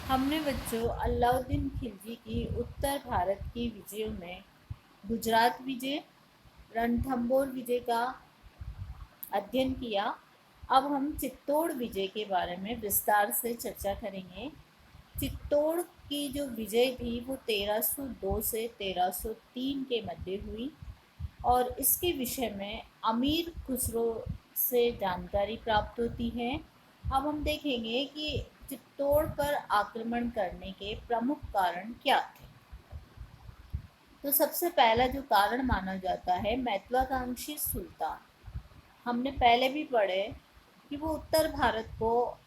हमने बच्चों अलाउद्दीन खिलजी की उत्तर भारत की विजयों में गुजरात विजय, रणथंबोर विजय का अध्ययन किया। अब हम चित्तौड़ विजय के बारे में विस्तार से चर्चा करेंगे। चित्तौड़ की जो विजय थी वो 1302 से 1303 के मध्य हुई और इसके विषय में अमीर खुसरो से जानकारी प्राप्त होती है। अब हम देखेंगे कि चित्तौड़ पर आक्रमण करने के प्रमुख कारण क्या थे। तो सबसे पहला जो कारण माना जाता है महत्वाकांक्षी सुल्तान। हमने पहले भी पढ़े कि वो उत्तर भारत को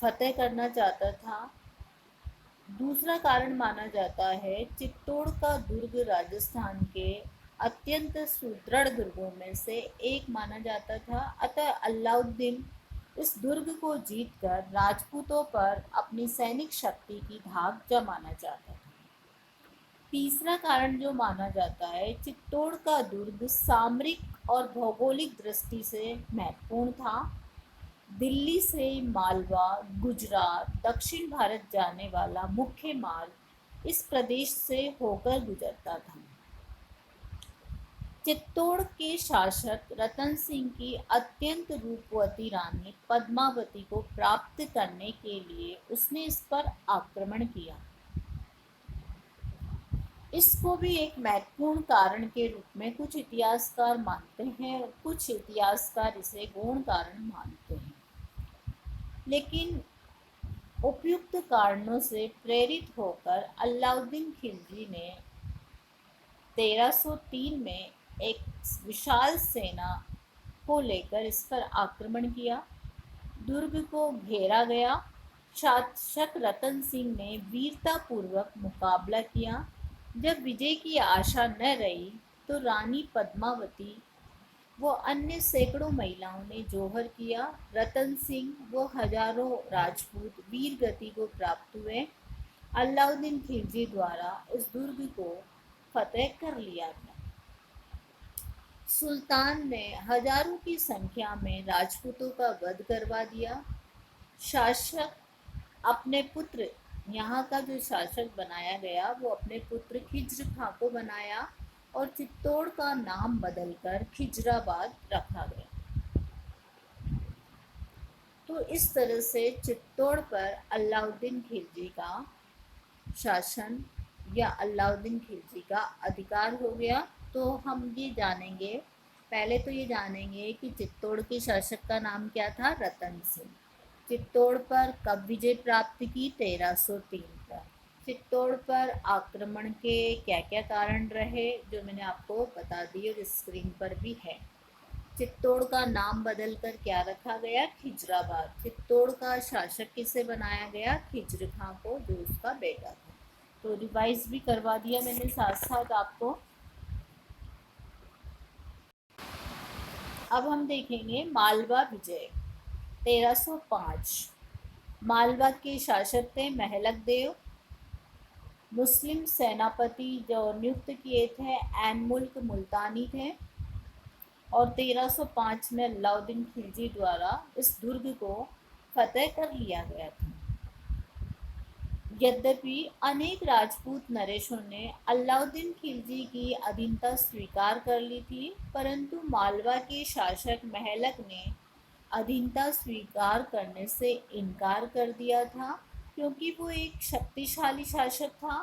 फतेह करना चाहता था। दूसरा कारण माना जाता है चित्तौड़ का दुर्ग राजस्थान के अत्यंत सुदृढ़ दुर्गों में से एक माना जाता था। अतः अलाउद्दीन इस दुर्ग को जीतकर राजपूतों पर अपनी सैनिक शक्ति की धाक जमाना चाहता था। तीसरा कारण जो माना जाता है चित्तौड़ का दुर्ग सामरिक और भौगोलिक दृष्टि से महत्वपूर्ण था। दिल्ली से मालवा, गुजरात, दक्षिण भारत जाने वाला मुख्य मार्ग इस प्रदेश से होकर गुजरता था। चित्तौड़ के शासक रतन सिंह की अत्यंत रूपवती रानी पद्मावती को प्राप्त करने के लिए उसने इस पर आक्रमण किया। इसको भी एक महत्वपूर्ण कारण के रूप में कुछ इतिहासकार मानते हैं और कुछ इतिहासकार इसे गौण कारण मानते हैं। लेकिन उपयुक्त कारणों से प्रेरित होकर अलाउद्दीन खिलजी ने 1303 में एक विशाल सेना को लेकर इस पर आक्रमण किया। दुर्ग को घेरा गया। शासक रतन सिंह ने वीरतापूर्वक मुकाबला किया। जब विजय की आशा न रही तो रानी पद्मावती वो अन्य सैकड़ों महिलाओं ने जौहर किया। रतन सिंह वो हजारों राजपूत वीर गति को प्राप्त हुए। अलाउद्दीन खिलजी द्वारा इस दुर्ग को फतेह कर लिया गया। सुल्तान ने हजारों की संख्या में राजपूतों का वध करवा दिया। शासक अपने पुत्र यहाँ का जो शासक बनाया गया वो अपने पुत्र खिज्र खां को बनाया और चित्तौड़ का नाम बदलकर खिजराबाद रखा गया। तो इस तरह से चित्तौड़ पर अलाउद्दीन खिलजी का शासन या अलाउद्दीन खिलजी का अधिकार हो गया। तो हम ये जानेंगे, पहले तो ये जानेंगे कि चित्तौड़ के शासक का नाम क्या था, रतन सिंह। चित्तौड़ पर कब विजय प्राप्त की, 1303 पर। चित्तौड़ पर आक्रमण के क्या क्या कारण रहे जो मैंने आपको बता दिए और स्क्रीन पर भी है। चित्तौड़ का नाम बदलकर क्या रखा गया, खिजराबाद। चित्तौड़ का शासक किसे बनाया गया, खिज्र खां को, जो उसका बेटा था। तो रिवाइज भी करवा दिया मैंने साथ साथ आपको। अब हम देखेंगे मालवा विजय 1305। मालवा के शासक थे महलक देव। मुस्लिम सेनापति जो नियुक्त किए थे एन मुल्क मुल्तानी थे और 1305 में अलाउद्दीन खिलजी द्वारा इस दुर्ग को फतेह कर लिया गया था। यद्यपि अनेक राजपूत नरेशों ने अलाउद्दीन खिलजी की अधीनता स्वीकार कर ली थी, परंतु मालवा के शासक महलक ने अधीनता स्वीकार करने से इनकार कर दिया था क्योंकि वो एक शक्तिशाली शासक था।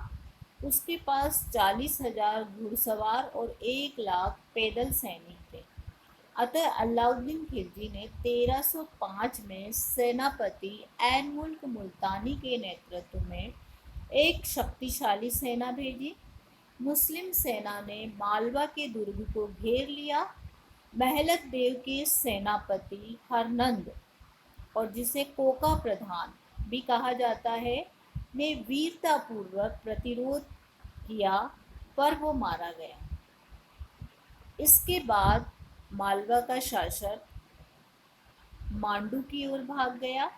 उसके पास 40,000 घुड़सवार और 1 लाख पैदल सैनिक थे। अतः अलाउद्दीन खिलजी ने 1305 में सेनापति एन मुल्क मुल्तानी के नेतृत्व में एक शक्तिशाली सेना भेजी। मुस्लिम सेना ने मालवा के दुर्ग को घेर लिया। महलक देव के सेनापति हरनंद और जिसे कोका प्रधान भी कहा जाता है ने वीरतापूर्वक प्रतिरोध किया पर वो मारा गया। इसके बाद मालवा का शासक मांडू की ओर भाग गया।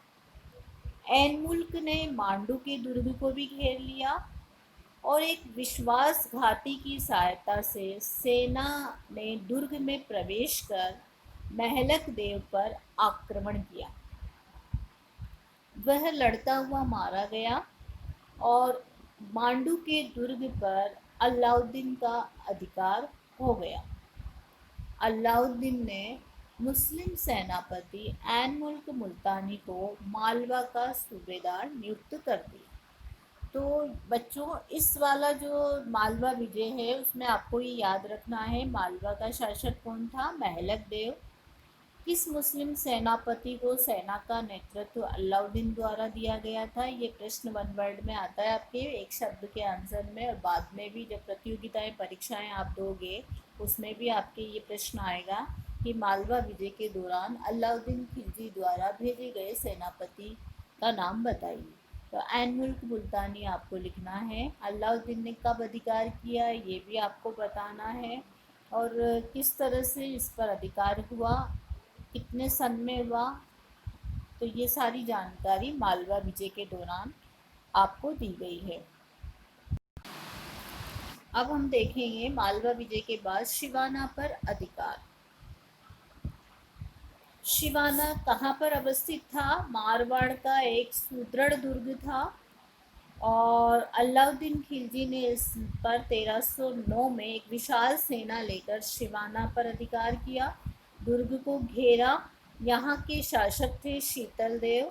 एन मुल्क ने मांडू के दुर्ग को भी घेर लिया और एक विश्वासघाती की सहायता से सेना ने दुर्ग में प्रवेश कर महलक देव पर आक्रमण किया। वह लड़ता हुआ मारा गया और मांडू के दुर्ग पर अलाउद्दीन का अधिकार हो गया। अलाउद्दीन ने मुस्लिम सेनापति ऐन मुल्क मुल्तानी को मालवा का सूबेदार नियुक्त कर दिया। तो बच्चों, इस वाला जो मालवा विजय है उसमें आपको ये याद रखना है, मालवा का शासक कौन था? महलक देव। किस मुस्लिम सेनापति को सेना का नेतृत्व अलाउद्दीन द्वारा दिया गया था? ये प्रश्न वन वर्ड में आता है आपके एक शब्द के आंसर में, और बाद में भी जब प्रतियोगिताएं परीक्षाएं आप दोगे उसमें भी आपके ये प्रश्न आएगा कि मालवा विजय के दौरान अलाउद्दीन खिलजी द्वारा भेजे गए सेनापति का नाम बताइए। तो ऐन मुल्क मुल्तानी आपको लिखना है। अलाउद्दीन ने कब अधिकार किया ये भी आपको बताना है, और किस तरह से इस पर अधिकार हुआ, कितने सन में हुआ, तो ये सारी जानकारी मालवा विजय के दौरान आपको दी गई है। अब हम देखेंगे मालवा विजय के बाद शिवाना पर अधिकार। शिवाना कहाँ पर अवस्थित था? मारवाड़ का एक सुदृढ़ दुर्ग था, और अलाउद्दीन खिलजी ने इस पर 1309 में एक विशाल सेना लेकर शिवाना पर अधिकार किया, दुर्ग को घेरा। यहाँ के शासक थे शीतल देव,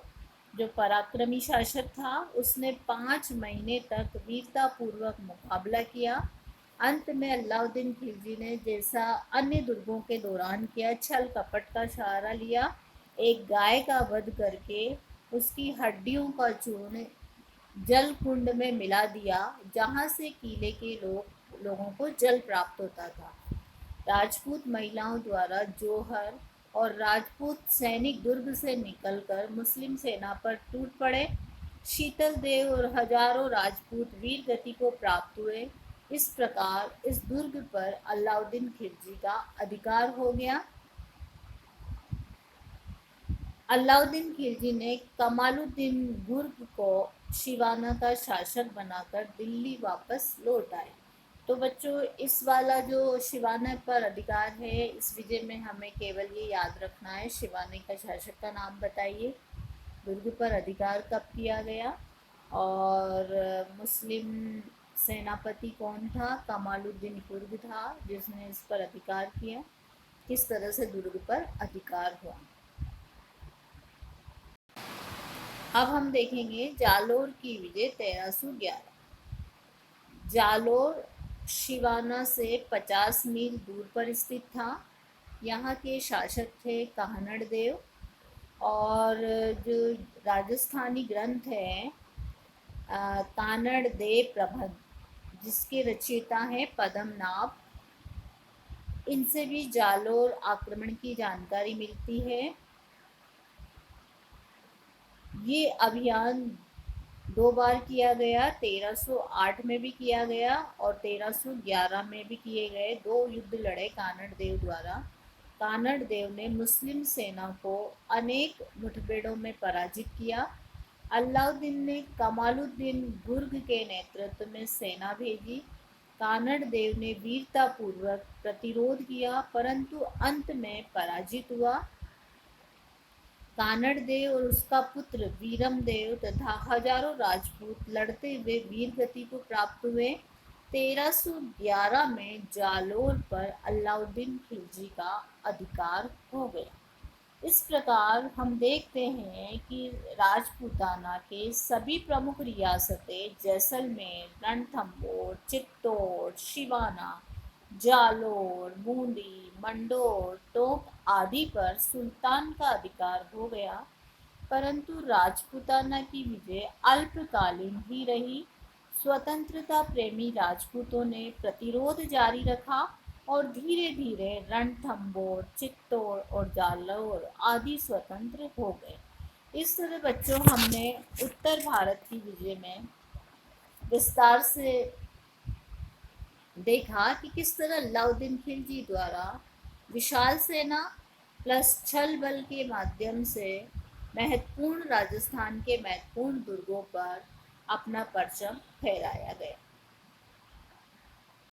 जो पराक्रमी शासक था। उसने 5 महीने तक वीरतापूर्वक मुकाबला किया। अंत में अलाउद्दीन खिलजी ने जैसा अन्य दुर्गों के दौरान किया, छल कपट का सहारा लिया। एक गाय का वध करके उसकी हड्डियों का चूर्ण जल कुंड में मिला दिया, जहां से किले के लोगों को जल प्राप्त होता था। राजपूत महिलाओं द्वारा जौहर और राजपूत सैनिक दुर्ग से निकलकर मुस्लिम सेना पर टूट पड़े। शीतल देव और हजारों राजपूत वीर गति को प्राप्त हुए। इस प्रकार इस दुर्ग पर अलाउद्दीन खिलजी का अधिकार हो गया। अलाउद्दीन खिलजी ने कमालुद्दीन गुर्ग को शिवाना का शासक बनाकर दिल्ली वापस लौट आए। तो बच्चों, इस वाला जो शिवाना पर अधिकार है, इस विजय में हमें केवल ये याद रखना है, शिवाना का शासक का नाम बताइए, दुर्ग पर अधिकार कब किया गया, और मुस्लिम सेनापति कौन था? कमालुद्दीन गुर्ग था जिसने इस पर अधिकार किया। किस तरह से दुर्ग पर अधिकार हुआ। अब हम देखेंगे जालोर की विजय 1311। जालोर शिवाना से 50 मील दूर पर स्थित था। यहाँ के शासक थे काहनड़ देव, और जो राजस्थानी ग्रंथ है कानड़ देव प्रबंध, जिसके रचयिता हैं पद्मनाभ, इनसे भी जालोर आक्रमण की जानकारी मिलती है। ये अभियान 2 बार किया गया, 1308 में भी किया गया और 1311 में भी किए गए। 2 युद्ध लड़े कानड़ देव द्वारा। कानड़ देव ने मुस्लिम सेना को अनेक मुठभेड़ों में पराजित किया। अलाउद्दीन ने कमालुद्दीन गुर्ग के नेतृत्व में सेना भेजी। कानड़ देव ने वीरतापूर्वक प्रतिरोध किया, परंतु अंत में पराजित हुआ। कानड़ देव और उसका पुत्र वीरम देव तथा हजारों राजपूत लड़ते हुए वीर गति को प्राप्त हुए। 1311 में जालोर पर अलाउद्दीन खिलजी का अधिकार हो गया। इस प्रकार हम देखते हैं कि राजपूताना के सभी प्रमुख रियासतें जैसलमेर, रणथंभौर, चित्तौड़, शिवाना, जालोर, बूंदी, मंडोर, टोंक आदि पर सुल्तान का अधिकार हो गया, परंतु राजपूताना की विजय अल्पकालीन ही रही। स्वतंत्रता प्रेमी राजपूतों ने प्रतिरोध जारी रखा और धीरे धीरे रणथंभौर, चित्तौड़ और जालोर आदि स्वतंत्र हो गए। इस तरह बच्चों, हमने उत्तर भारत की विजय में विस्तार से देखा कि किस तरह अलाउद्दीन खिलजी द्वारा विशाल सेना प्लस छल बल के माध्यम से महत्वपूर्ण राजस्थान के महत्वपूर्ण दुर्गों पर अपना परचम फहराया गया।